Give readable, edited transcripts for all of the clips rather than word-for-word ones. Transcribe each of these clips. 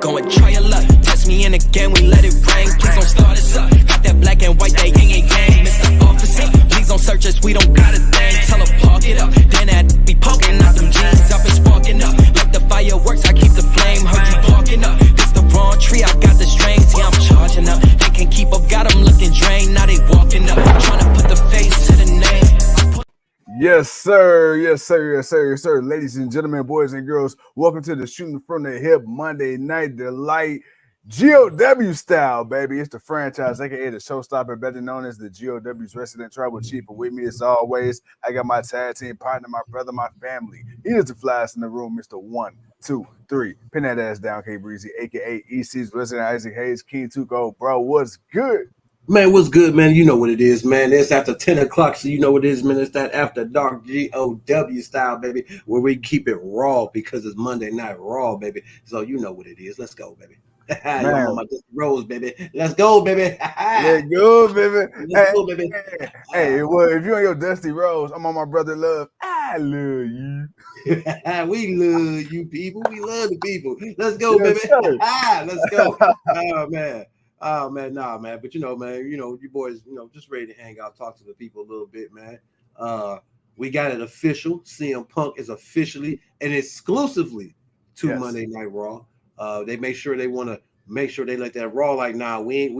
Go and try your luck. Test me in the game, we let it rain. Please don't start us up. Got that black and white, that yang and yang. Mr. Officer, please don't search us, we don't got a thing. Tell her park it up. Then that be poking out them jeans up and sparking up. Like the fireworks, I keep the flame. Heard you parking up. This the wrong tree, I got the strings. Yeah, I'm charging up. They can't keep up, got them looking drained. Now they walking up. Trying to put the face to the name. Yes, sir. Yes, sir. Yes, sir. Yes, sir. Ladies and gentlemen, boys and girls, welcome to the Shooting from the Hip Monday Night Delight GOW style, baby. It's the franchise, aka the showstopper, better known as the GOW's resident tribal chief. And with me, as always, I got my tag team partner, my brother, my family. He is the flyest in the room, Mr. 1, 2, 3. Pin that ass down, K Breezy, aka EC's resident Isaac Hayes, King Tuco. Bro, what's good? Man, what's good, man? You know what it is, man. It's after 10 o'clock, so you know what it is, man. It's that after dark GOW style, baby, where we keep it raw because it's Monday Night Raw, baby. So you know what it is. Let's go, baby. I'm on my Dusty Rose, baby. Let's go, baby. Let's go, baby. Let's go, baby. Hey, well, if you're on your Dusty Rose, I'm on my brother Love. I love you. We love you, people. We love the people. Let's go, baby. Let's go. Oh man, nah, man. But you know, you boys, just ready to hang out, talk to the people a little bit, man. We got it official. CM Punk is officially and exclusively to Monday Night Raw. They make sure they want to make sure they let that Raw like, nah, we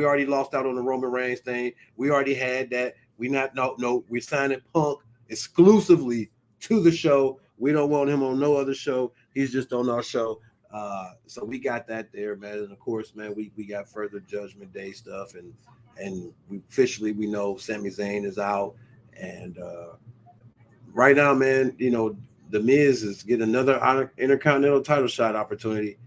already lost out on the Roman Reigns thing. We already had that. We're signing Punk exclusively to the show. We don't want him on no other show. He's just on our show. So we got that there, man. And of course, man, we got further Judgment Day stuff, and we know Sami Zayn is out, and right now, man, the Miz is getting another Intercontinental title shot opportunity,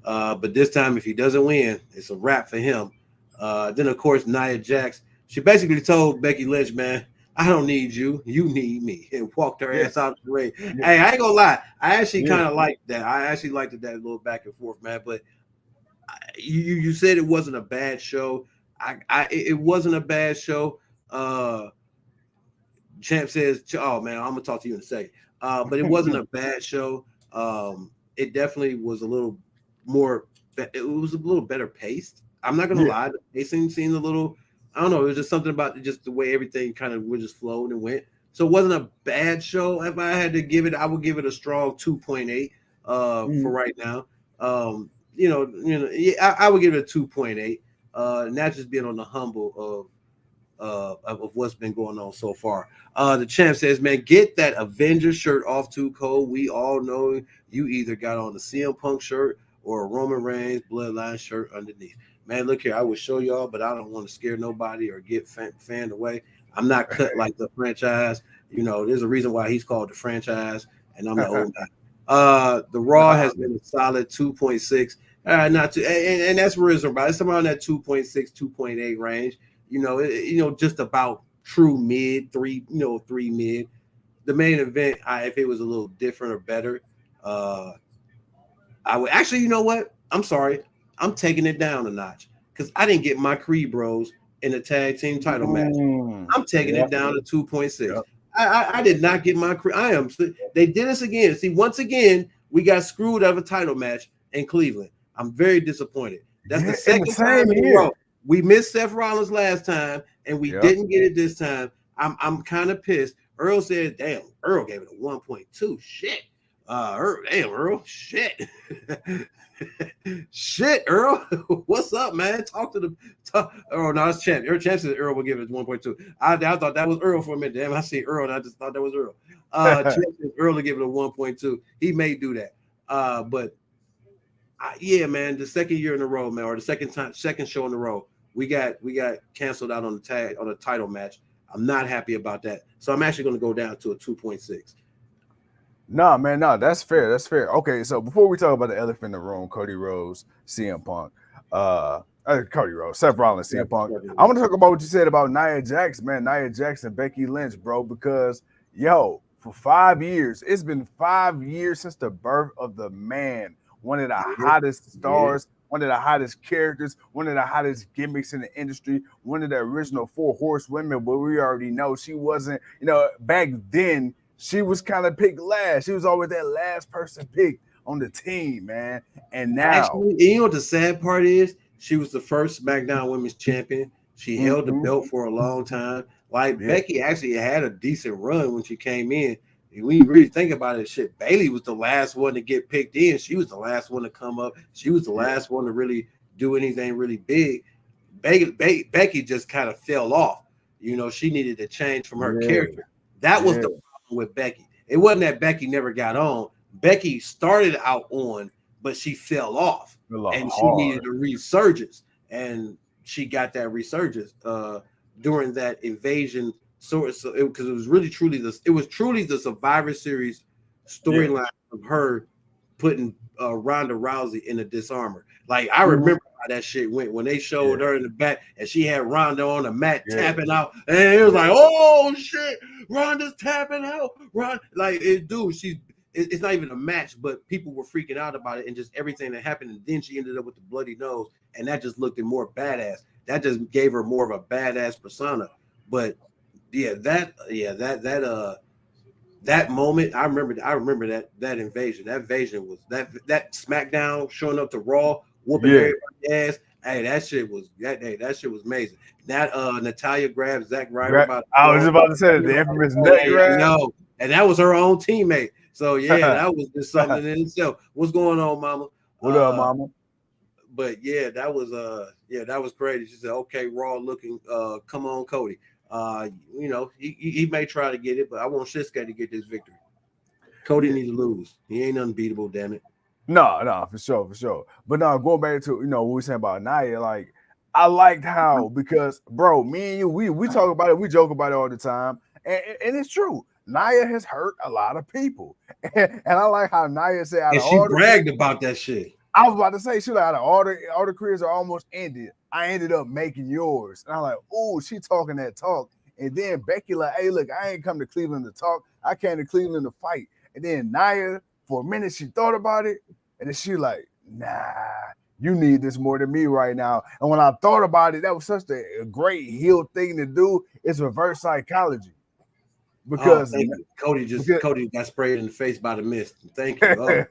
but this time if he doesn't win, it's a wrap for him. Then of course Nia Jax, she basically told Becky Lynch, man, I don't need you. You need me. And walked her ass out of the ring. Yeah. Hey, I ain't gonna lie. I actually kind of liked that. I actually liked that little back and forth, man. But you said it wasn't a bad show. It wasn't a bad show. Champ says, oh man, I'm gonna talk to you in a second. But it wasn't a bad show. It definitely was a little more. It was a little better paced. I'm not gonna lie. The pacing seemed a little. I don't know. It was just something about just the way everything kind of just flowed and went. So it wasn't a bad show. If I had to give it, I would give it a strong 2.8 for right now. I would give it a 2.8. And that's just being on the humble of what's been going on so far. The champ says, man, get that Avengers shirt off too cold. We all know you either got on the CM Punk shirt or a Roman Reigns Bloodline shirt underneath. Man, look here, I would show y'all, but I don't want to scare nobody or get fanned away. I'm not cut like the franchise. There's a reason why he's called the franchise, and I'm the old guy. The Raw has been a solid 2.6. Not too, and that's reasonable. It's around that 2.6, 2.8 range. Just about true mid, 3 mid. The main event, if it was a little different or better, I would actually, you know what? I'm sorry. I'm taking it down a notch because I didn't get my Creed Bros in the tag team title match. I'm taking it down to 2.6. Yep. I did not get my Creed. They did us again. See, once again, we got screwed out of a title match in Cleveland. I'm very disappointed. That's the second time in a row. We missed Seth Rollins last time, and we didn't get it this time. I'm kind of pissed. Earl said, damn, Earl gave it a 1.2. Shit. Earl. Shit. Shit, Earl. What's up, man? Talk. Oh, no, it's Champ. Champ said Earl will give it 1.2. I thought that was Earl for a minute. Damn, I see Earl, and I just thought that was Earl. Champ said Earl will give it a 1.2. He may do that. But man, the second year in a row, man, or the second show in a row, we got canceled out on the title match. I'm not happy about that. So I'm actually going to go down to a 2.6. No, man, no, that's fair. That's fair. Okay, so before we talk about the elephant in the room, Cody Rhodes, CM Punk, Seth Rollins, CM Punk, I want to talk about what you said about Nia Jax, man, Nia Jax and Becky Lynch, bro, because, for 5 years, it's been 5 years since the birth of the man, one of the hottest stars, one of the hottest characters, one of the hottest gimmicks in the industry, one of the original 4 horsewomen, but we already know she wasn't, back then, she was kind of picked last. She was always that last person picked on the team, man. And now, actually, you know what the sad part is? She was the first SmackDown Women's Champion. She held the belt for a long time. Like Becky actually had a decent run when she came in. And when you really think about it, shit, Bayley was the last one to get picked in. She was the last one to come up. She was the last one to really do anything really big. Becky just kind of fell off. You know, she needed to change from her character. That was the problem with Becky. It wasn't that Becky never got on. Becky started out on, but she fell off. And she needed a resurgence. And she got that resurgence during that invasion. Because it was truly the Survivor Series storyline of her putting Ronda Rousey in a disarmor. Like I remember how that shit went when they showed her in the back and she had Ronda on the mat tapping out, and it was like, oh shit, Ronda's tapping out. It's not even a match, but people were freaking out about it and just everything that happened. And then she ended up with the bloody nose, and that just looked more badass. That just gave her more of a badass persona. But that moment, I remember that invasion. That invasion was that SmackDown showing up to Raw, whooping everybody's ass. Hey, that shit was amazing. That Natalya grabbed Zack Ryder about. I was about to say the infamous neck grab. No, and that was her own teammate. So that was just something in itself. What's going on, Mama? What up, Mama? But that was crazy. She said, "Okay, Raw looking. Come on, Cody. He may try to get it, but I want Shinsuke to get this victory. Cody needs to lose. He ain't unbeatable, damn it." No, for sure. But no, going back to what we were saying about Nia, like I liked how, because bro, me and you, we talk about it, we joke about it all the time, and it's true. Nia has hurt a lot of people, and I like how Nia said, and she bragged about that shit. I was about to say, she like, out of all the careers are almost ended, I ended up making yours, and I'm like, oh, she talking that talk, and then Becky like, hey, look, I ain't come to Cleveland to talk, I came to Cleveland to fight, and then Nia, for a minute, she thought about it, and then she like, nah, you need this more than me right now. And when I thought about it, that was such a great heel thing to do. It's reverse psychology. Because Cody got sprayed in the face by the mist. Thank you. Oh,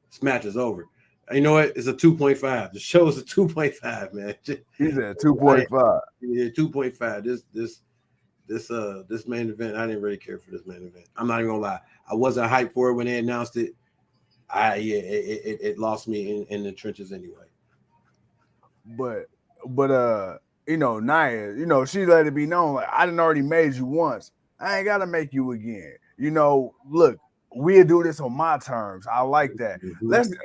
this match is over. You know what? It's a 2.5. The show is a 2.5, man. He's at 2.5. Yeah, 2.5. This main event, I didn't really care for this main event. I'm not even gonna lie. I wasn't hyped for it when they announced it. It lost me in the trenches anyway. But Nia, she let it be known, like, I done already made you once. I ain't gotta make you again. Look, we'll do this on my terms. I like that.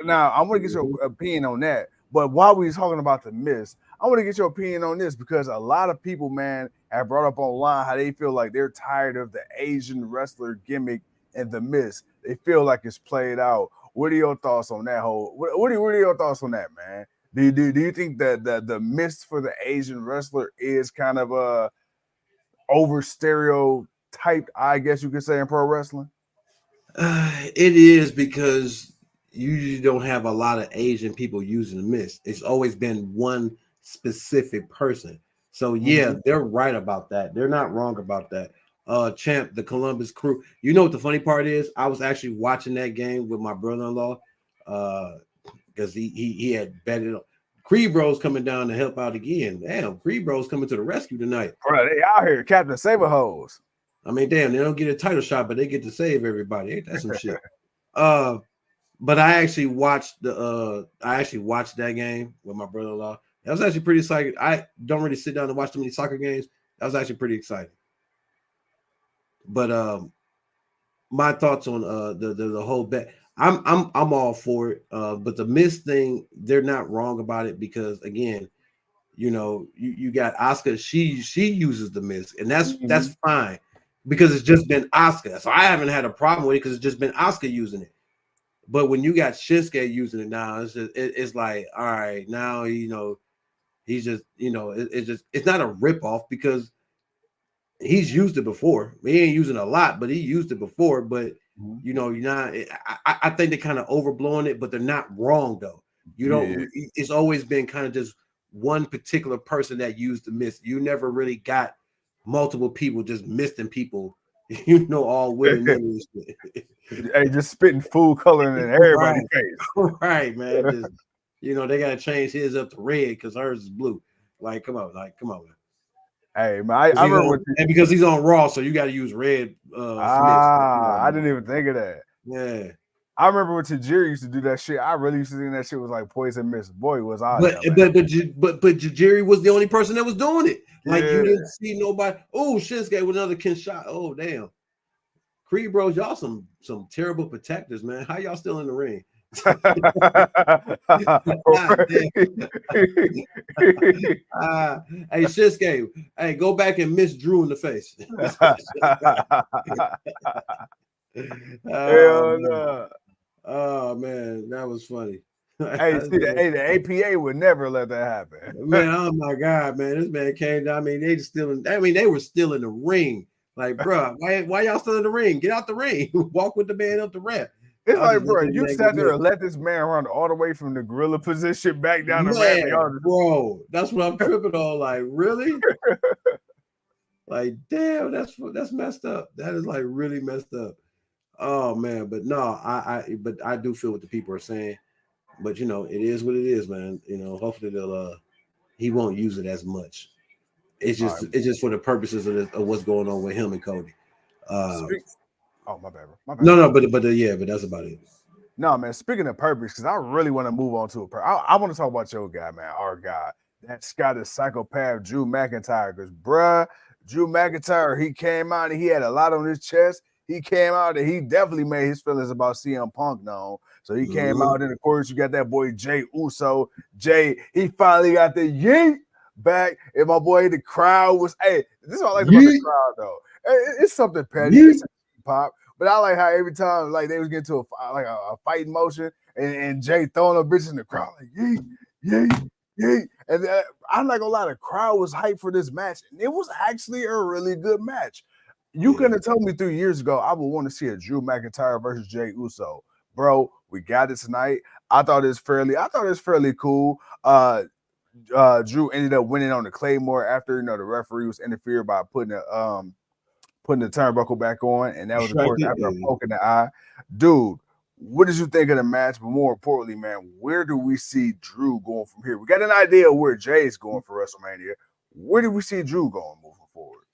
Now I want to get your opinion on that. But while we was talking about the Miz, I want to get your opinion on this, because a lot of people, man, have brought up online how they feel like they're tired of the Asian wrestler gimmick and the Miz. They feel like it's played out. What are your thoughts on that what are your thoughts on that, man? Do you think that the Miz for the Asian wrestler is kind of over stereotyped, I guess you could say, in pro wrestling? It is, because you usually don't have a lot of Asian people using the Miz. It's always been one specific person. So they're right about that. They're not wrong about that. Champ, the Columbus Crew. You know what the funny part is? I was actually watching that game with my brother-in-law because he had betted on Creed Bros coming down to help out again. Damn, Creed Bros coming to the rescue tonight. Bro, they out here, Captain Saberhose. I mean, damn, they don't get a title shot, but they get to save everybody. Ain't that some shit? But I actually watched that game with my brother-in-law. That was actually pretty exciting. I don't really sit down and watch too many soccer games. That was actually pretty exciting. But my thoughts on the whole bet, I'm all for it. But the Miz thing, they're not wrong about it, because again, you got Asuka. She uses the Miz, and that's fine, because it's just been Asuka. So I haven't had a problem with it, because it's just been Asuka using it. But when you got Shinsuke using it now, it's like, all right, now he's just it's not a ripoff, because he's used it before. He ain't using it a lot, but he used it before. But I think they're kind of overblowing it, but they're not wrong though. It's always been kind of just one particular person that used the Miz. You never really got multiple people just misting people You know, all Willy nilly shit. Hey, just spitting food coloring in everybody's face. Right, man. Just, you know, they gotta change his up to red because hers is blue. Like, come on, man. Hey, man, I remember and because he's on Raw, so you got to use red. I didn't even think of that. Yeah, I remember when Tajiri used to do that shit. I really used to think that shit was like Poison Mist. Boy, was I. But Tajiri was the only person that was doing it. Like, you didn't see nobody. Oh, Shinsuke with another Kinshasa. Oh, damn. Creed Bros, y'all some terrible protectors, man. How y'all still in the ring? Hey, Shinsuke, hey, go back and miss Drew in the face. Hell no. Oh man, that was funny. Hey, see, the APA would never let that happen. Man, oh my God, man, this man came down. I mean, they were still in the ring. Like, bro, why y'all still in the ring? Get out the ring. Walk with the man up the ramp. It's like, bro, you sat there and let this man run all the way from the gorilla position back down the ramp. Bro, that's what I'm tripping on. Like, really? Like, damn, that's messed up. That is like really messed up. Oh man, but no, I do feel what the people are saying. But you know, it is what it is, man. You know, hopefully he won't use it as much. It's just for the purposes of what's going on with him and Cody. Oh, my bad. No, but that's about it. No, man. Speaking of purpose, because I really want to move on to I want to talk about your guy, man. Our guy, that Scottish psychopath, Drew McIntyre. Because, bruh, Drew McIntyre, he came out and he had a lot on his chest. He came out and he definitely made his feelings about CM Punk known. So he came out, and of course, you got that boy Jay Uso. Jay, he finally got the yeet back. And my boy, the crowd was, hey, this is what I like about the crowd, though. It's something petty. It's a pop. But I like how every time, like, they was getting to a fighting motion, and Jay throwing a bitch in the crowd, like, yeet. And I'm not gonna lie, the crowd was hyped for this match. And it was actually a really good match. You couldn't have told me 3 years ago I would want to see a Drew McIntyre versus Jay Uso. Bro, we got it tonight. I thought it was fairly cool. Drew ended up winning on the Claymore after, the referee was interfered by putting the turnbuckle back on, and that was, of course, after a poke in the eye. Dude, what did you think of the match? But more importantly, man, where do we see Drew going from here? We got an idea of where Jay's going for WrestleMania. Where do we see Drew going moving forward?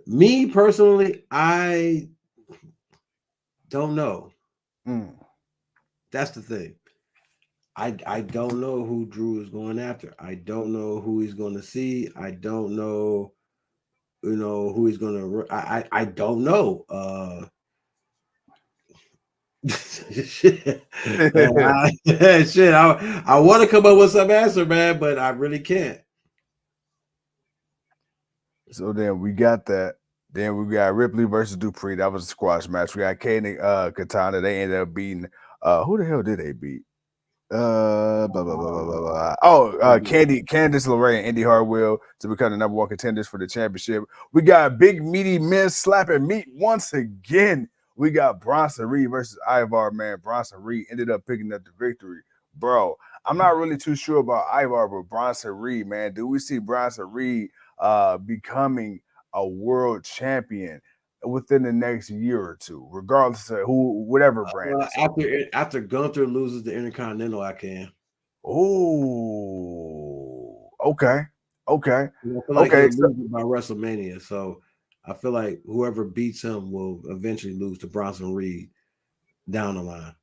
Me personally, I don't know. That's the thing. I don't know who Drew is going after. I don't know who he's going to see. I don't know, who he's going to. I don't know. Shit. I want to come up with some answer, man, but I really can't. So then we got that. Then we got Ripley versus Dupree. That was a squash match. We got Kane and Katana. They ended up beating. Who the hell did they beat? Candice LeRae and Indy Hartwell to become the number one contenders for the championship. We got big meaty men slapping meat once again. We got Bronson Reed versus Ivar, man. Bronson Reed ended up picking up the victory. Bro, I'm not really too sure about Ivar, but Bronson Reed, man. Do we see Bronson Reed becoming a world champion within the next year or two, regardless of whatever brand? After Gunther loses the Intercontinental, I can. Oh, okay. I feel like he'll lose by WrestleMania, so I feel like whoever beats him will eventually lose to Bronson Reed down the line.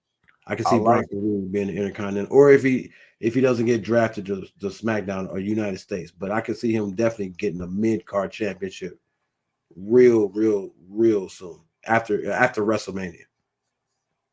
I can see Bronson Reed being the Intercontinental, or if he doesn't get drafted to SmackDown or United States, but I can see him definitely getting a mid-card championship real soon after WrestleMania.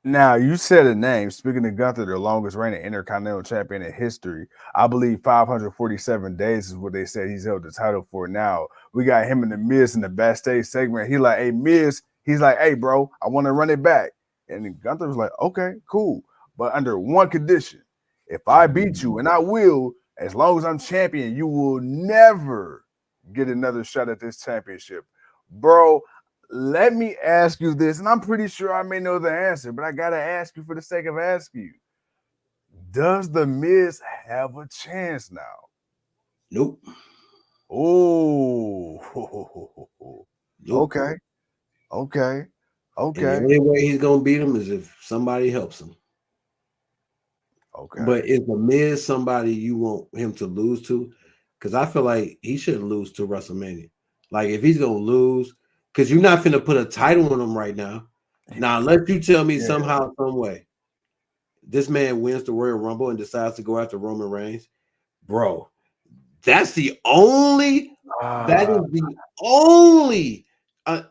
Now, you said a name. Speaking of Gunther, the longest reigning Intercontinental champion in history. I believe 547 days is what they said he's held the title for now. We got him and the Miz in the backstage segment. He like, hey, Miz, he's like, hey, bro, I want to run it back. And then Gunther was like, okay, cool. But under one condition. If I beat you, and I will, as long as I'm champion, you will never get another shot at this championship. Bro, let me ask you this, and I'm pretty sure I may know the answer, but I got to ask you for the sake of asking you. Does The Miz have a chance now? Nope. Oh, Nope. okay, okay, And the okay, only way he's gonna beat him is if somebody helps him. okay. But is the Miz somebody you want him to lose to? Because I feel like he shouldn't lose to WrestleMania. Like if he's gonna lose, because you're not finna put a title on him right now. Now, unless you tell me Yeah. somehow, some way, this man wins the Royal Rumble and decides to go after Roman Reigns, bro. That's the only. That is the only. Uh,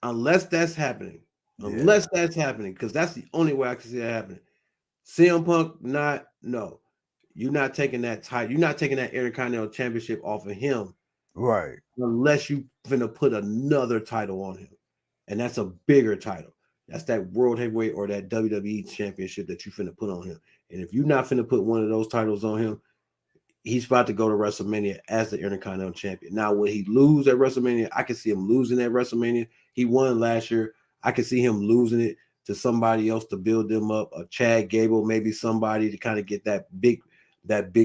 unless that's happening. Yeah. Unless that's happening, because that's the only way I can see that happening. CM Punk, no. You're not taking that title. You're not taking that Intercontinental Championship off of him Right. unless you finna put another title on him, and that's a bigger title. That's that World Heavyweight or that WWE Championship that you finna put on him. And if you're not finna put one of those titles on him, he's about to go to WrestleMania as the Intercontinental Champion. Now, when he lose at WrestleMania, I can see him losing at WrestleMania. He won last year. I can see him losing it to somebody else to build them up, a Chad Gable, maybe somebody to kind of get that big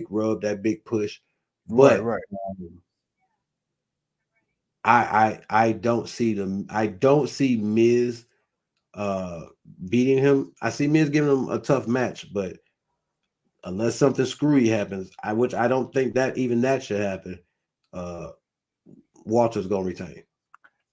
rub, that big push. Right. But Right. I don't see Miz beating him. I see Miz giving him a tough match, but unless something screwy happens, which I don't think that even that should happen, Walter's gonna retain.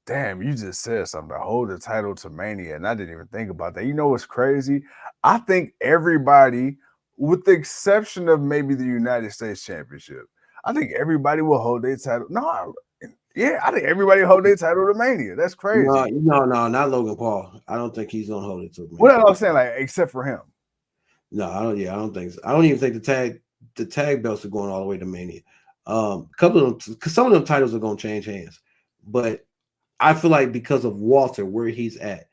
Damn, you just said something. Hold the title to Mania, and I didn't even think about that. You know what's crazy? I think everybody, with the exception of maybe the United States Championship, I think everybody will hold their title. No, yeah, I think everybody will hold their title to Mania. That's crazy. No, not Logan Paul. I don't think he's gonna hold it to me. What I'm saying, like, except for him. No, I don't. Yeah, I don't think so. I don't even think the tag belts are going all the way to Mania. A couple of them, because some of them titles are gonna change hands, but I feel like because of Walter, where he's at,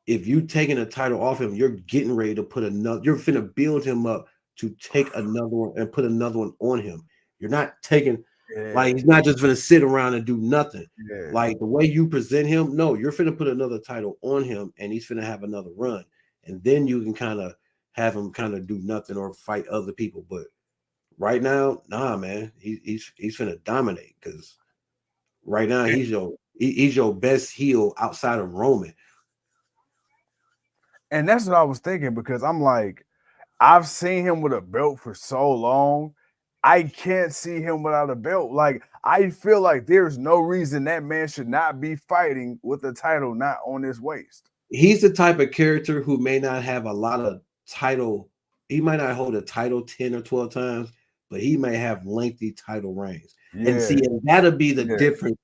if you taking a title off him, you're getting ready to put another. You're finna build him up to take another one and put another one on him. You're not taking like he's not just gonna sit around and do nothing. Yeah. Like the way you present him, no, you're finna put another title on him, and he's finna have another run, and then you can kind of have him kind of do nothing or fight other people. But right now, nah, man, he's finna dominate because right now he's your best heel outside of Roman. And that's what I was thinking because I'm like, I've seen him with a belt for so long. I can't see him without a belt. Like, I feel like there's no reason that man should not be fighting with the title not on his waist. He's the type of character who may not have a lot of title. He might not hold a title 10 or 12 times, but he may have lengthy title reigns. Yeah. And see, and that'll be the difference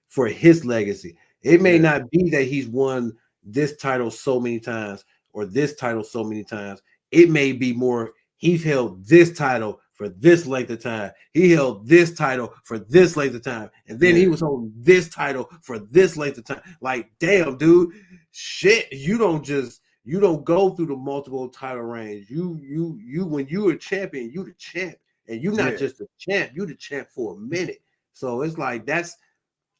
for his legacy. It may not be that he's won this title so many times or this title so many times. It may be more he's held this title for this length of time. He held this title for this length of time. And then he was holding this title for this length of time. Like, damn, dude, shit, you don't go through the multiple title reigns. You when you a champion, you the champ. And you're not just a champ, you the champ for a minute. So it's like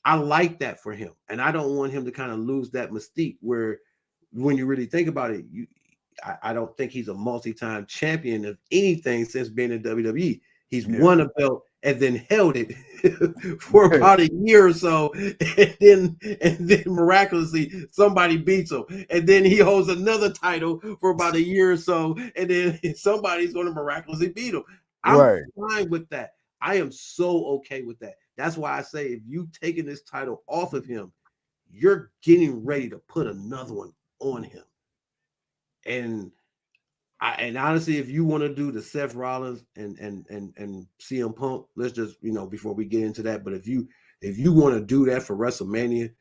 I like that for him. And I don't want him to kind of lose that mystique where when you really think about it, I don't think he's a multi-time champion of anything since being in WWE. He's won a belt and then held it for about a year or so, and then miraculously somebody beats him, and then he holds another title for about a year or so, and then somebody's going to miraculously beat him. I'm fine with that. I am so okay with that. That's why I say if you taking this title off of him, you're getting ready to put another one on him. And honestly, if you want to do the Seth Rollins and CM Punk, let's just before we get into that. But if you want to do that for WrestleMania,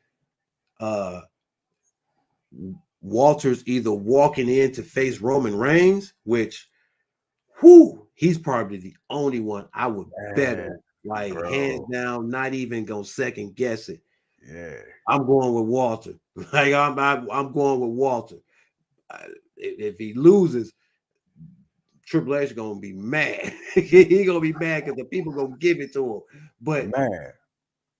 Walter's either walking in to face Roman Reigns, which, he's probably the only one I would bet on, like hands down, not even gonna second guess it. Yeah, I'm going with Walter. Like I'm going with Walter. If he loses, Triple H is gonna be mad. He gonna be mad because the people gonna give it to him. But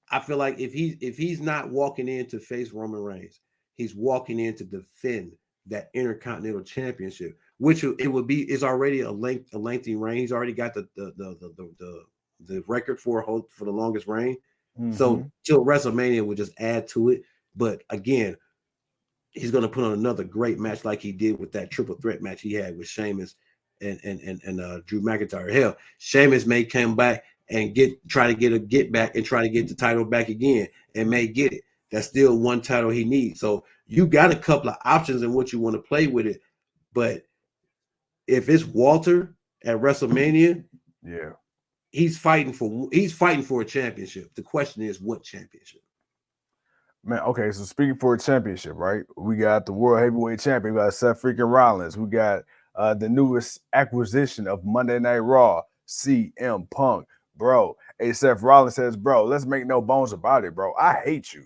I feel like if he's not walking in to face Roman Reigns, he's walking in to defend that Intercontinental Championship, which it would be is already a lengthy reign. He's already got the record for the longest reign. So till WrestleMania would just add to it. But again, he's going to put on another great match like he did with that triple threat match he had with Sheamus and Drew McIntyre. Hell, Sheamus may come back and try to get back and try to get the title back again and may get it. That's still one title he needs. So you got a couple of options in what you want to play with it. But if it's Walter at WrestleMania, yeah, he's fighting for a championship. The question is, what championship? Man, okay, so speaking for a championship, right? We got the World Heavyweight Champion. We got Seth freaking Rollins. We got the newest acquisition of Monday Night Raw, CM Punk. Bro, hey, Seth Rollins says, bro, let's make no bones about it, bro. I hate you.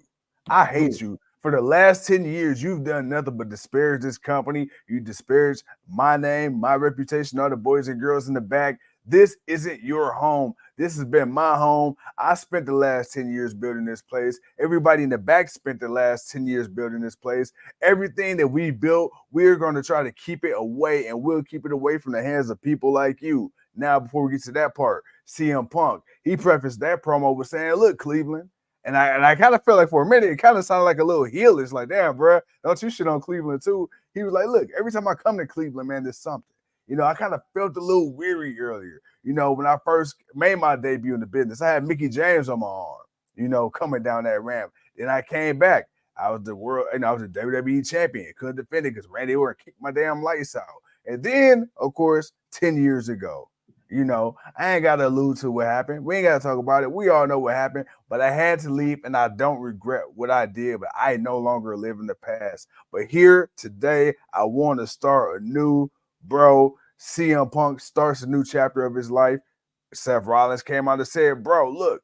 I hate you. For the last 10 years, you've done nothing but disparage this company. You disparage my name, my reputation, all the boys and girls in the back. This isn't your home. This has been my home. I spent the last 10 years building this place. Everybody in the back spent the last 10 years building this place. Everything that we built, we're going to try to keep it away, and we'll keep it away from the hands of people like you. Now, before we get to that part, CM Punk, he prefaced that promo with saying, look, Cleveland, and I kind of felt like for a minute, it kind of sounded like a little heelish, like, damn, bro, don't you shit on Cleveland too? He was like, look, every time I come to Cleveland, man, there's something. You know, I kind of felt a little weary earlier. You know, when I first made my debut in the business, I had Mickey James on my arm, you know, coming down that ramp. Then I came back. I was the WWE champion. Couldn't defend it because Randy Orton kicked my damn lights out. And then, of course, 10 years ago, you know, I ain't got to allude to what happened. We ain't got to talk about it. We all know what happened, but I had to leave, and I don't regret what I did, but I no longer live in the past. But here today, I want to start anew, bro. CM Punk starts a new chapter of his life. Seth Rollins came out and said, bro, look,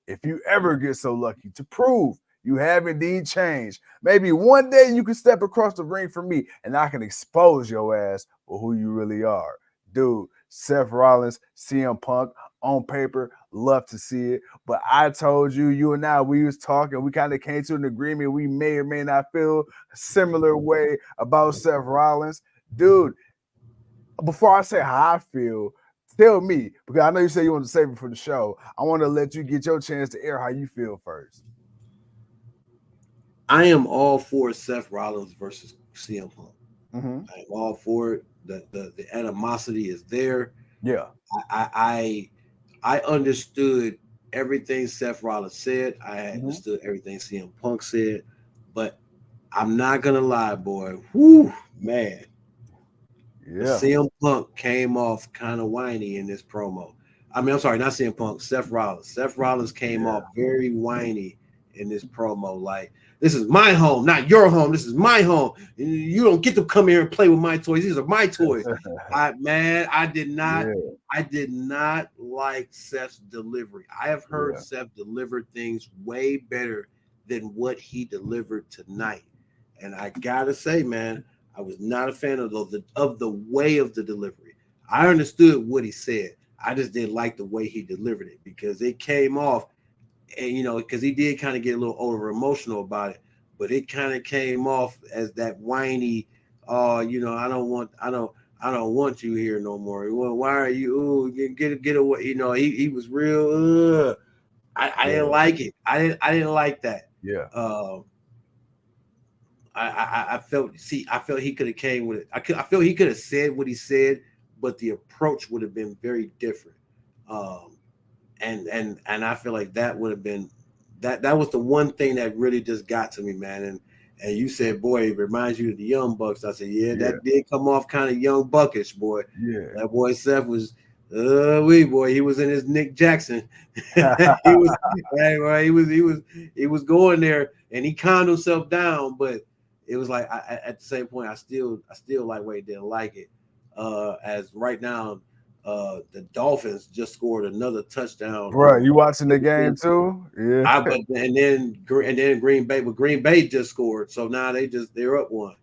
if you ever get so lucky to prove you have indeed changed, maybe one day you can step across the ring for me and I can expose your ass for who you really are. Dude, Seth Rollins, CM Punk, on paper, love to see it. But I told you, you and I, we was talking, we kind of came to an agreement. We may or may not feel a similar way about Seth Rollins. Dude, before I say how I feel, tell me, because I know you say you want to save it for the show. I want to let you get your chance to air how you feel first. I am all for Seth Rollins versus CM Punk. Mm-hmm. I'm all for it. The animosity is there. Yeah. I understood everything Seth Rollins said. I understood everything CM Punk said. But I'm not going to lie, boy. Whoo, man. Yeah. CM Punk came off kind of whiny in this promo. I mean, I'm sorry, not CM Punk, Seth Rollins. Seth Rollins came off very whiny in this promo. Like, this is my home, not your home. This is my home. You don't get to come here and play with my toys. These are my toys. I did not like Seth's delivery. I have heard Seth deliver things way better than what he delivered tonight. And I gotta say, man, I was not a fan of the way of the delivery. I understood what he said. I just didn't like the way he delivered it because it came off, and you know, because he did kind of get a little over emotional about it, but it kind of came off as that whiny, you know, I don't want you here no more. Well, why are you? Ooh, get away. You know, he was real. I didn't like it. I didn't like that. Yeah. I felt he could have came with it. I feel he could have said what he said, but the approach would have been very different. And I feel like that would have been that was the one thing that really just got to me, man. And you said, boy, it reminds you of the Young Bucks. I said, yeah, that did come off kind of Young Buckish, boy. Yeah. That boy Seth was boy, he was in his Nick Jackson. he was going there and he calmed himself down, but it was like at the same point, I still like where he didn't like it. As right now, the Dolphins just scored another touchdown. Bro, you watching the game too? Yeah. And then Green Bay, but Green Bay just scored, so now they're up one.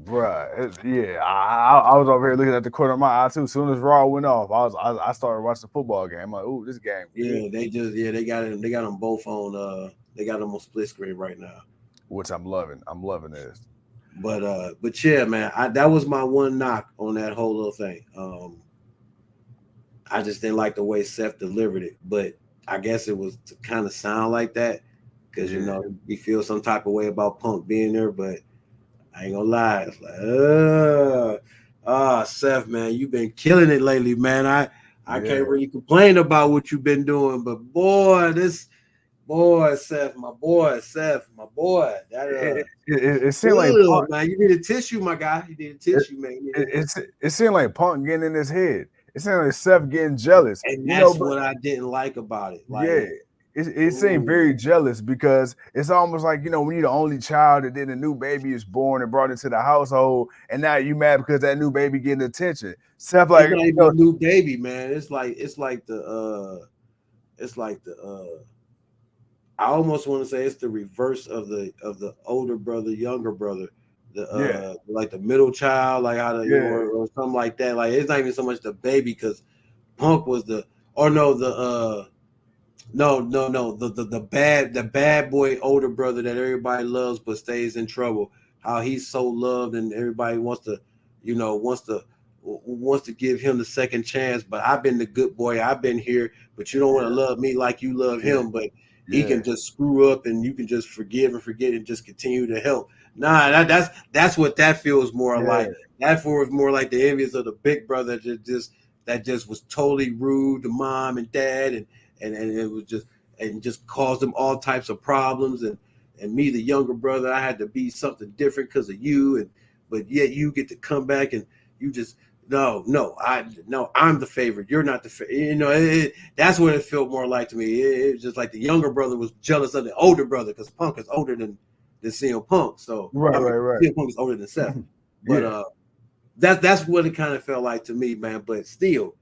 Bruh, I was over here looking at the corner of my eye too. As soon as Raw went off, I started watching the football game. I'm like, ooh, this game. They got them both on. They got them on split screen right now. Which I'm loving. I'm loving this. But yeah, man, that was my one knock on that whole little thing. I just didn't like the way Seth delivered it, but I guess it was to kind of sound like that because you know we feel some type of way about Punk being there, but I ain't gonna lie, it's like, Seth, man, you've been killing it lately, man. I can't really complain about what you've been doing, but boy, Seth, my boy, that it seemed like Punk, man, you need a tissue, my guy. You need a tissue, man. It seemed like Punk getting in his head. It seemed like Seth getting jealous, and that's what I didn't like about it. Like, it seemed very jealous because it's almost like, you know, when you're the only child and then a new baby is born and brought into the household, and now you mad because that new baby getting attention. Seth, like, it's not even a new baby, man. It's like the I almost want to say it's the reverse of the older brother, younger brother, like the middle child, like how or something like that. Like it's not even so much the baby because Punk was the bad boy older brother that everybody loves but stays in trouble. How he's so loved and everybody wants to give him the second chance. But I've been the good boy. I've been here, but you don't want to love me like you love him. But he can just screw up and you can just forgive and forget and just continue to help. Nah, that's what that feels more like. That feels more like the envious of the big brother that just was totally rude to mom and dad and it was just caused them all types of problems and me, the younger brother, I had to be something different because of you but yet you get to come back and you just I'm the favorite. You're not the favorite. You know, that's what it felt more like to me. It was just like the younger brother was jealous of the older brother because Punk is older than CM Punk. So right. CM Punk is older than Seth. But that's what it kind of felt like to me, man. But still,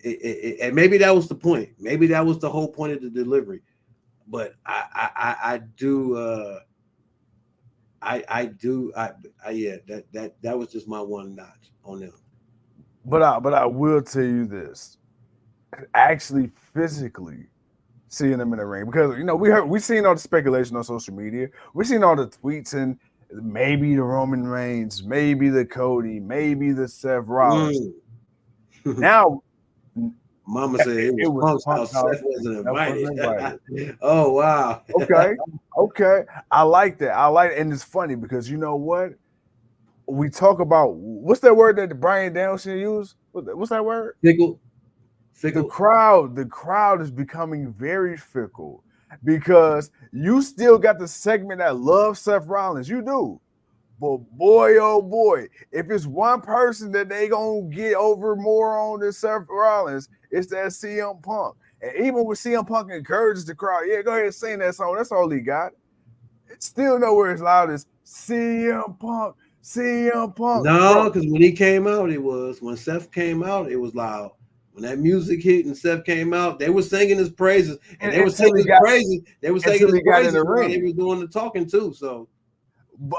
and maybe that was the point. Maybe that was the whole point of the delivery. But that was just my one notch on them. But I will tell you this, actually physically seeing them in the ring, because you know we seen all the speculation on social media, we seen all the tweets and maybe the Roman Reigns, maybe the Cody, maybe the Seth Rollins. Now, Mama said it was Punk's house. Seth wasn't invited. Oh wow. Okay. I like that. And it's funny because you know what? We talk about what's that word that Brian Danielson used? What's that word? Fickle. The crowd is becoming very fickle because you still got the segment that loves Seth Rollins. You do. But boy, oh boy, if it's one person that they gonna get over more on than Seth Rollins, it's that CM Punk. And even with CM Punk encourages the crowd, go ahead and sing that song. That's all he got. It's still nowhere as loud as CM Punk. No, because when he came out, when Seth came out, it was loud. When that music hit and Seth came out, they were singing his praises, and they were singing his praises. They were singing his praises when he was doing the talking too. So,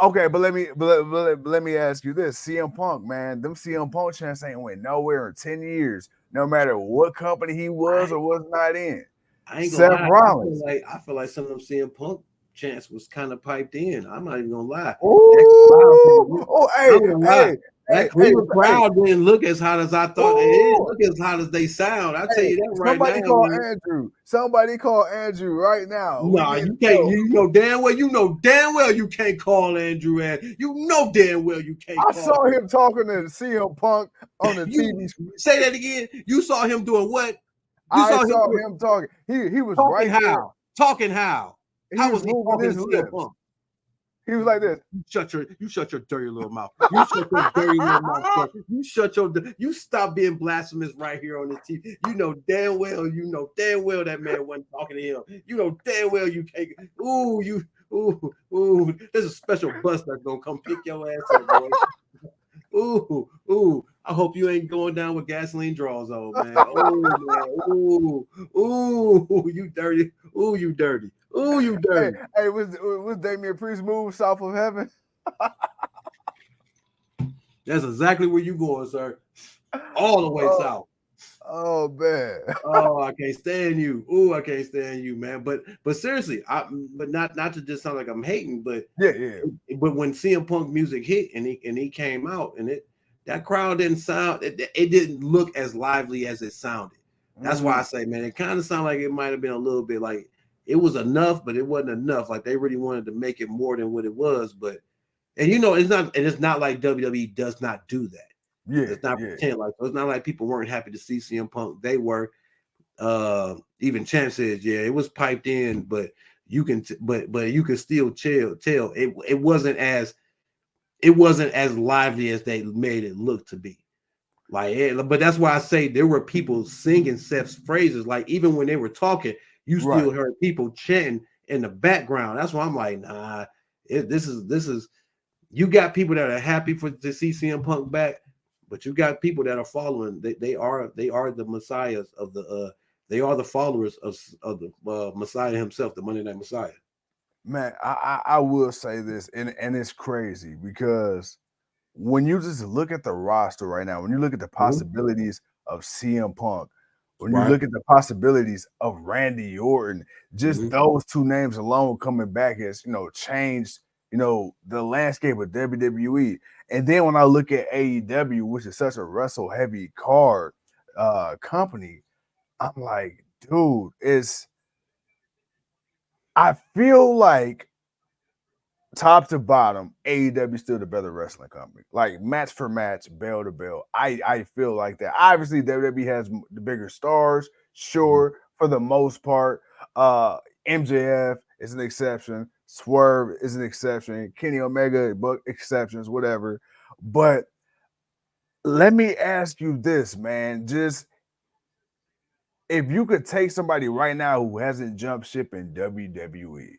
okay, but let me ask you this: CM Punk, man, them CM Punk chants ain't went nowhere in 10 years, no matter what company he was or was not in. I ain't gonna lie. Rollins. I feel like some of them CM Punk chants was kind of piped in. I'm not even gonna lie. That Cleveland crowd didn't look as hot as I thought. They didn't look as hot as they sound. I tell you that right now. Somebody call Andrew right now. No, you can't. You know damn well you can't call Andrew. You know damn well you can't. I saw him talking to CM Punk on the TV. Say that again. You saw him doing what? I saw him talking. He was talking right how? There. Talking how? How was he talking to CM Punk? He was like this. You shut your dirty little mouth. You stop being blasphemous right here on this TV. You know damn well that man wasn't talking to him. You know damn well you can't. There's a special bus that's gonna come pick your ass up, boy. I hope you ain't going down with gasoline draws on, man. You dirty. You dirty. You dirty. Hey, was Damian Priest move south of heaven? That's exactly where you going, sir. All the way south. Oh man. Oh, I can't stand you. Oh, I can't stand you, man. But seriously, but not to just sound like I'm hating, but Yeah. but when CM Punk music hit and he came out and that crowd didn't sound it didn't look as lively as it sounded. That's why I say, man, it kind of sounded like it might have been a little bit like it was enough, but it wasn't enough. Like they really wanted to make it more than what it was. But and it's not like WWE does not do that. Let's not pretend like so. It's not like people weren't happy to see CM Punk. They were. Even Champ says, yeah, it was piped in, but you can but you can still tell it wasn't as lively as they made it look to be. But that's why I say there were people singing Seth's phrases. Like even when they were talking, you still heard people chanting in the background. That's why I'm like, nah, this is you got people that are happy to see CM Punk back, but you got people that are following. They are the messiahs of the they are the followers of the Messiah himself, the Monday Night Messiah. Man, I will say this, and it's crazy because when you just look at the roster right now, when you look at the possibilities of CM Punk, when you look at the possibilities of Randy Orton, just those two names alone coming back has, changed, the landscape of WWE. And then when I look at AEW, which is such a wrestle heavy card company, I'm like, dude, I feel like top to bottom, AEW is still the better wrestling company. Like match for match, bell to bell. I feel like that. Obviously, WWE has the bigger stars, sure, for the most part. MJF is an exception. Swerve is an exception. Kenny Omega, but exceptions, whatever. But let me ask you this, man. Just if you could take somebody right now who hasn't jumped ship in WWE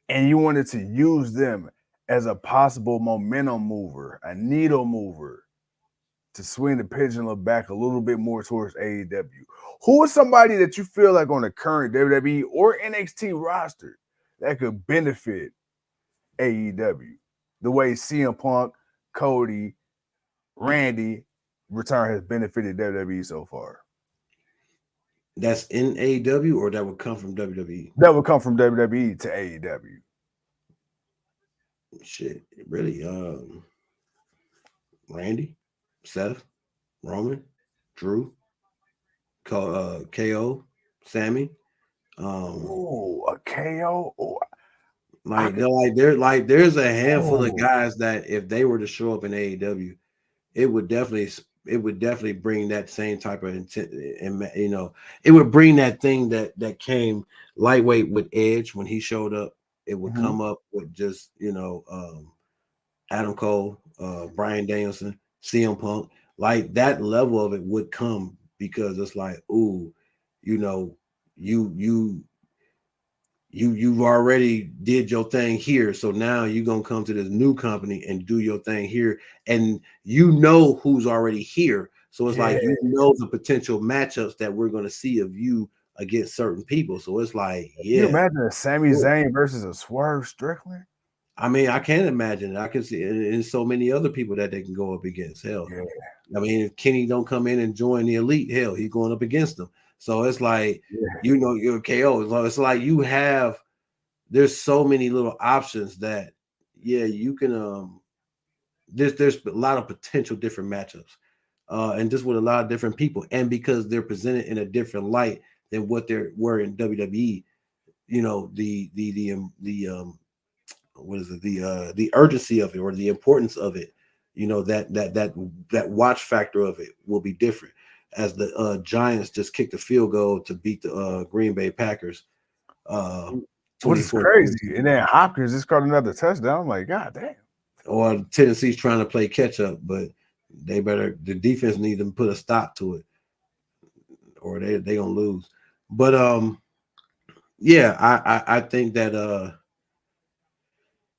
and you wanted to use them as a possible momentum mover, a needle mover to swing the pendulum back a little bit more towards AEW, who is somebody that you feel like on the current WWE or NXT roster that could benefit AEW the way CM Punk, Cody, Randy return has benefited WWE so far? That's in AEW or that would come from WWE? That would come from WWE to AEW. Shit, really? Randy, Seth, Roman, Drew, KO, Sammy. A KO. There's a handful of guys that if they were to show up in AEW, it would definitely bring that same type of intent, and it would bring that thing that came lightweight with Edge when he showed up. It would come up with just Adam Cole, Bryan Danielson, CM Punk, like that level of it would come because it's like, ooh, you've already did your thing here, so now you're gonna come to this new company and do your thing here, and who's already here, so it's like the potential matchups that we're gonna see of you against certain people. So it's like, Can you imagine a Sami Zayn versus a Swerve Strickland? I mean, I can't imagine it. I can see and so many other people that they can go up against. Hell, I mean, if Kenny don't come in and join the elite, hell, he's going up against them. So it's like, you're KO. It's like there's so many little options that, you can, there's a lot of potential different matchups, and just with a lot of different people. And because they're presented in a different light than what they were in WWE, what is it? The urgency of it or the importance of it, that watch factor of it will be different. As the Giants just kicked a field goal to beat the Green Bay Packers. What's crazy, and then Hopkins just caught another touchdown. I'm like, God damn. Or Tennessee's trying to play catch up, but the defense needs to put a stop to it, or they gonna lose. But I think that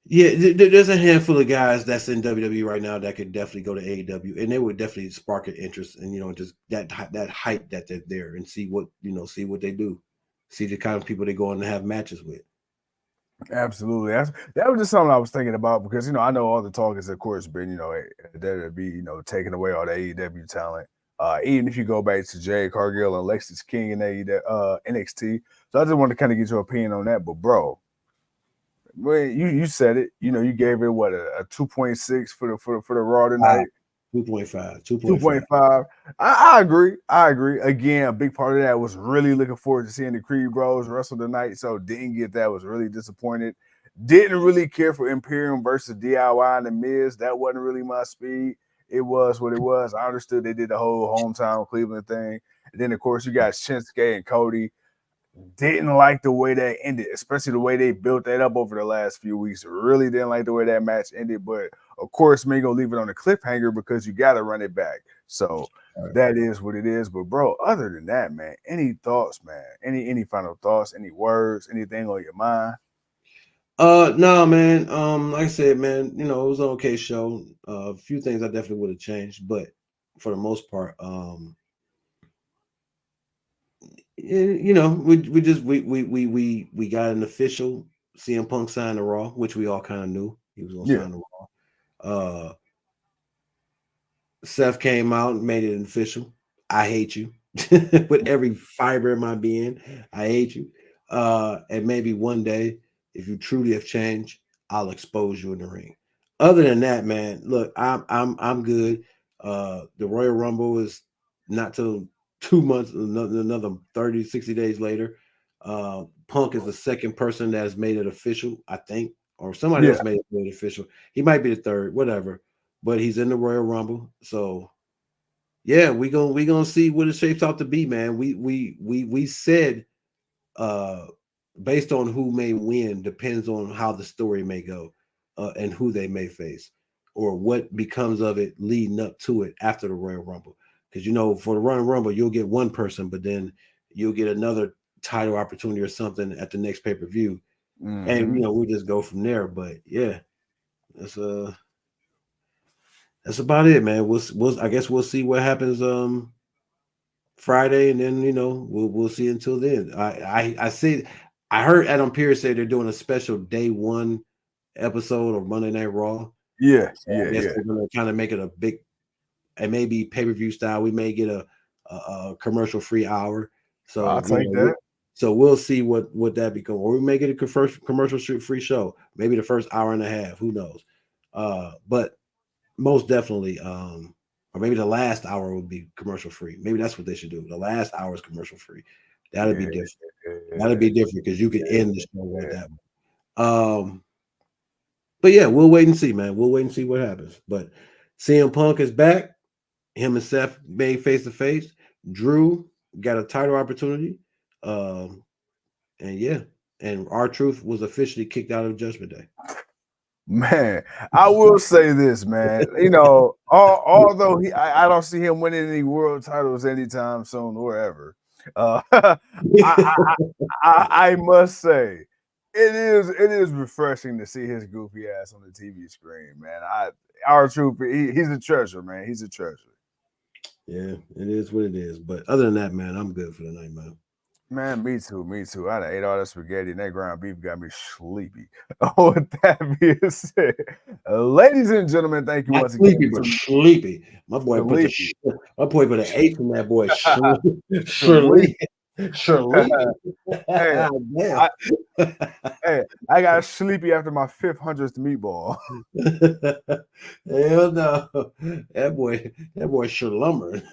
there's a handful of guys that's in WWE right now that could definitely go to AEW, and they would definitely spark an interest, and just that hype that they're there, and see what they do, see the kind of people they go on to have matches with. Absolutely, that was just something I was thinking about because I know all the talk has of course been WWE taking away all the AEW talent, Even if you go back to Jade Cargill and Lexis King in NXT. So I just want to kind of get your opinion on that. But bro, you said it. You gave it what a 2.6 for the Raw tonight. 2.5. 2.5. I agree. Again, a big part of that was really looking forward to seeing the Creed Bros wrestle tonight. So didn't get that. Was really disappointed. Didn't really care for Imperium versus DIY and The Miz. That wasn't really my speed. It was what it was. I understood they did the whole hometown Cleveland thing. And then, of course, you got Shinsuke and Cody. Didn't like the way that ended, especially the way they built that up over the last few weeks. Really didn't like the way that match ended. But, of course, me gonna leave it on the cliffhanger because you got to run it back. So that is what it is. But, bro, other than that, man, any thoughts, man? Any final thoughts? Any words? Anything on your mind? No, man. Like I said, man, it was an okay show. A few things I definitely would have changed, but for the most part, we got an official CM Punk signed the Raw, which we all kind of knew he was gonna sign the Raw. Seth came out and made it official. I hate you with every fiber in my being. I hate you. And maybe one day, if you truly have changed, I'll expose you in the ring. Other than that, man, look, I'm good. The Royal Rumble is not till 2 months, another 30, 60 days later. Punk is the second person that has made it official, I think, or somebody else made it official. He might be the third, whatever. But he's in the Royal Rumble, so yeah, we gonna see what it shapes out to be, man. We said, based on who may win depends on how the story may go, and who they may face, or what becomes of it leading up to it after the Royal Rumble. Because for the Royal Rumble, you'll get one person, but then you'll get another title opportunity or something at the next pay-per-view, and we'll just go from there. But yeah, that's about it, man. I guess we'll see what happens Friday, and then we'll see until then. I heard Adam Pearce say they're doing a special day one episode of Monday Night Raw. Yeah. I guess they're gonna kind of make it a big, and maybe pay-per-view style. We may get a commercial-free hour. So I'll take that. So we'll see what that becomes. Or we may get a commercial-free show. Maybe the first hour and a half. Who knows? But most definitely, or maybe the last hour will be commercial free. Maybe that's what they should do. The last hour is commercial free. That'd be different. That'd be different because you could end the show like that. But yeah, we'll wait and see, man. We'll wait and see what happens. But CM Punk is back. Him and Seth made face to face. Drew got a title opportunity. And R-Truth was officially kicked out of Judgment Day. Man, I will say this, man. Although I don't see him winning any world titles anytime soon or ever. I must say, it is refreshing to see his goofy ass on the TV screen, man. R-Truth, he's a treasure, man. He's a treasure. Yeah, it is what it is. But other than that, man, I'm good for the night, man. Man, me too. I done ate all that spaghetti and that ground beef got me sleepy. With that being said, ladies and gentlemen, thank you once again. Sleepy, but sleepy. My boy put an H in that boy. Sleepy. I got sleepy after my 500th meatball. Hell no. That boy slumbered.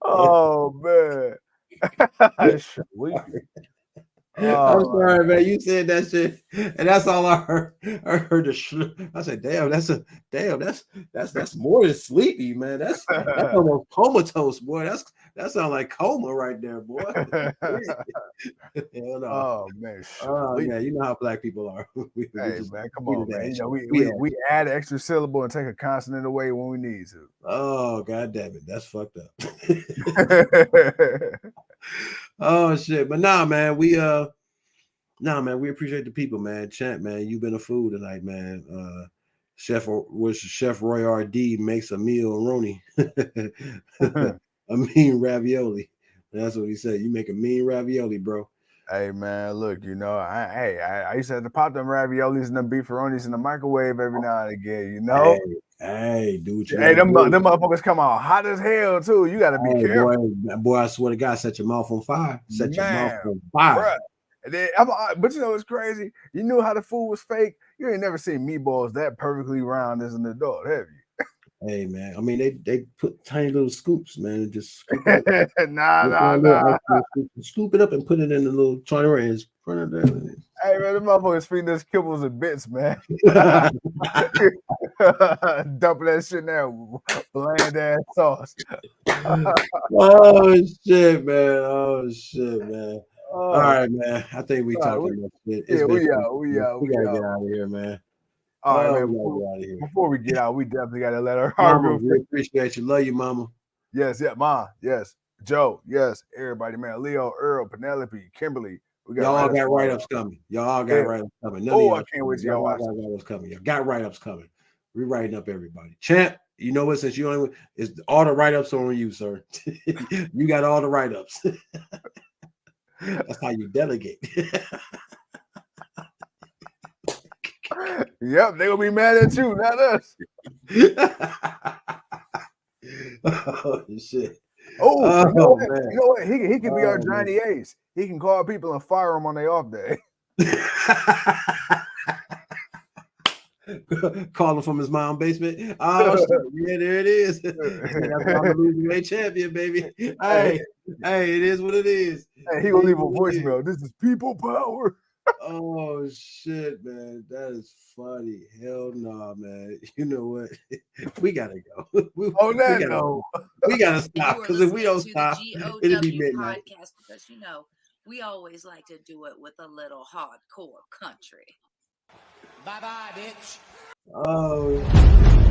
Oh man. I'm sorry, man. You said that shit, and that's all I heard. I heard I said, "Damn, that's more than sleepy, man. That's almost comatose, boy. That sounds like coma right there, boy." Hell no. Oh man. Yeah, you know how black people are. Man, come on, man. We add an extra syllable and take a consonant away when we need to. Oh, god damn it, that's fucked up. Oh shit, but man, we appreciate the people, man. Champ, man, you've been a fool tonight, man. Chef Roy RD makes a meal, Roni. A mean ravioli. That's what he said. You make a mean ravioli, bro. Hey man, look, I used to have to pop them raviolis and them beefaronis in the microwave every now and again, Hey, dude. Hey, them motherfuckers come out hot as hell too. You gotta be careful. Boy, I swear to God, set your mouth on fire. Set your mouth on Bruh. fire. And then, but you know it's crazy. You knew how the food was fake. You ain't never seen meatballs that perfectly round as an adult, have you? Hey man, I mean they put tiny little scoops, man, and just scoop it up. nah. Scoop it up and put it in the little China and front of that. Hey man, the motherfuckers feeding us kibbles and bits, man. Dumping that shit in there, bland ass sauce. Oh shit, man. All right, man. I think we talking about shit. We out. We gotta get out of here, man. All right, man. Before we get out, we definitely gotta let our Mama, we appreciate you. Love you, Mama. Yes, Ma. Yes, Joe. Yes, everybody, man. Leo, Earl, Penelope, Kimberly. Y'all got write-ups coming. I can't wait till y'all watch. Got write-ups coming. Y'all got write-ups coming. We writing up everybody. Champ, you know what? Since you only it's all the write-ups are on you, sir. You got all the write-ups. That's how you delegate. Yep, they gonna be mad at you, not us. Oh shit. You know what? He can be our Johnny Ace. He can call people and fire them on their off day. Call him from his mom's basement. Oh, yeah, there it is. That's why I'm a losing champion, baby. Hey, it is what it is. Hey, he gonna leave a voicemail. This is people power. Oh shit, man, that is funny. Hell no, man. You know what? We gotta go. We gotta stop because if we don't stop, it'll be midnight. Podcast because we always like to do it with a little hardcore country. Bye, bitch. Oh.